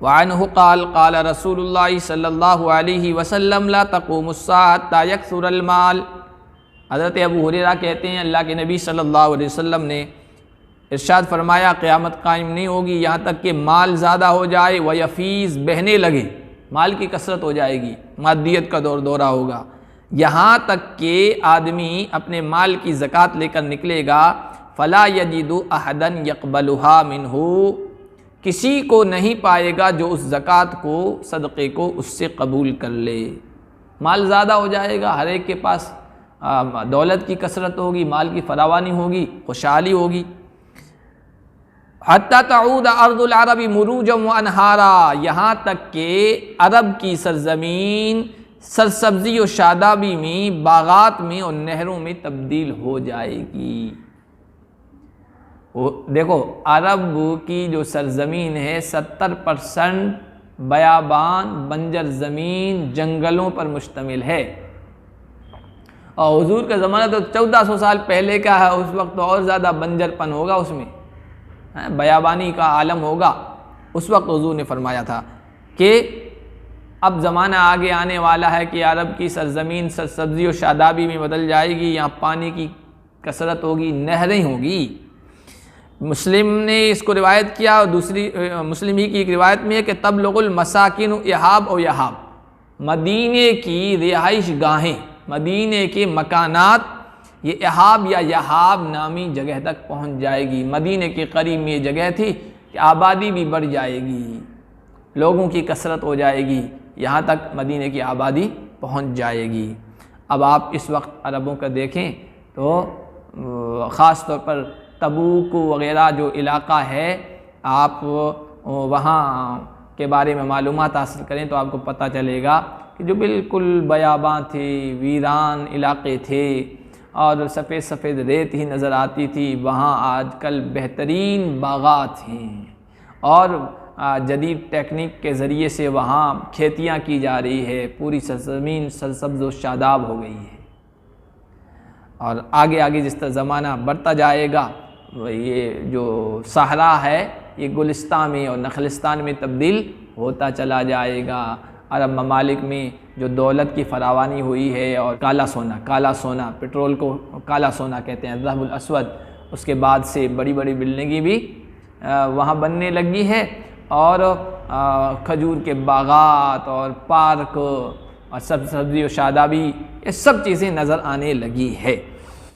वअन्हु क़ाल क़ाल रसूलुल्लाह सल्लल्लाहु अलैहि वसल्लम ला तक़ूमुस्साअ हत्ता यकसुरल माल। हज़रत अबू हुरैरा कहते हैं अल्लाह के नबी सल्लल्लाहु अलैहि वसल्लम ने इरशाद फरमाया क़यामत कायम नहीं होगी यहाँ तक कि माल ज़्यादा हो जाए, व यफ़ीज़ बहने लगे, माल की कसरत हो जाएगी, मादियत का दौर दौरा होगा। यहाँ तक कि आदमी अपने माल की ज़कात लेकर निकलेगा, फ़ला यजिदु अहदन यक़बलुहा मिन्हु, किसी को नहीं पाएगा जो उस ज़कात को, सदक़े को उससे कबूल कर ले। माल ज़्यादा हो जाएगा, हर एक के पास दौलत की कसरत होगी, माल की फरावानी होगी, खुशहाली होगी। हत्ता तऊद अर्दुल अरबी मुरूजम व अनहारा, यहाँ तक कि अरब की सरजमीन सरसब्ज़ी और शादाबी में, बागात में और नहरों में तब्दील हो जाएगी। वो देखो अरब की जो सरजमीन है 70% बयाबान, बंजर ज़मीन, जंगलों पर मुश्तमिल है। और हुजूर का ज़माना तो 1400 साल पहले का है, उस वक्त तो और ज़्यादा बंजरपन होगा, उसमें बयाबानी का आलम होगा। उस वक्त हुजूर ने फरमाया था कि अब ज़माना आगे आने वाला है कि अरब की सरजमीन सरसब्ज़ी और शादाबी में बदल जाएगी, यहाँ पानी की कसरत होगी, नहरें होगी। मुस्लिम ने इसको रिवायत किया और दूसरी मुस्लिम ही की एक रिवायत में है कि तबलुगुल मसाकिन यहाब और यहाब, मदीने की रिहाइश गाहें, मदीने के मकानात ये इहाब या यहाब नामी जगह तक पहुंच जाएगी। मदीने के करीब में ये जगह थी कि आबादी भी बढ़ जाएगी, लोगों की कसरत हो जाएगी, यहाँ तक मदीने की आबादी पहुंच जाएगी। अब आप इस वक्त अरबों का देखें तो ख़ास तौर पर तबूक वग़ैरह जो इलाक़ा है, आप वहाँ के बारे में मालूमात हासिल करें तो आपको पता चलेगा कि जो बिल्कुल बयाबां थे, वीरान इलाक़े थे और सफ़ेद सफ़ेद रेत ही नज़र आती थी, वहाँ आजकल बेहतरीन बागात हैं और जदीद टेक्निक के ज़रिए से वहाँ खेतियाँ की जा रही है, पूरी सरज़मीन सरसब्ज़ व शादाब हो गई है। और आगे आगे जिस तरह ज़माना बढ़ता जाएगा, ये जो सहरा है ये गुलिस्तान में और नखलिस्तान में तब्दील होता चला जाएगा। अरब ममालिक में जो दौलत की फरावानी हुई है और काला सोना, पेट्रोल को काला सोना कहते हैं, ज़हबुल अस्वद, उसके बाद से बड़ी बड़ी बिल्डिंगें भी वहाँ बनने लगी है और खजूर के बागात और पार्क और सब्ज़ी और शादाबी, ये सब चीज़ें नज़र आने लगी है।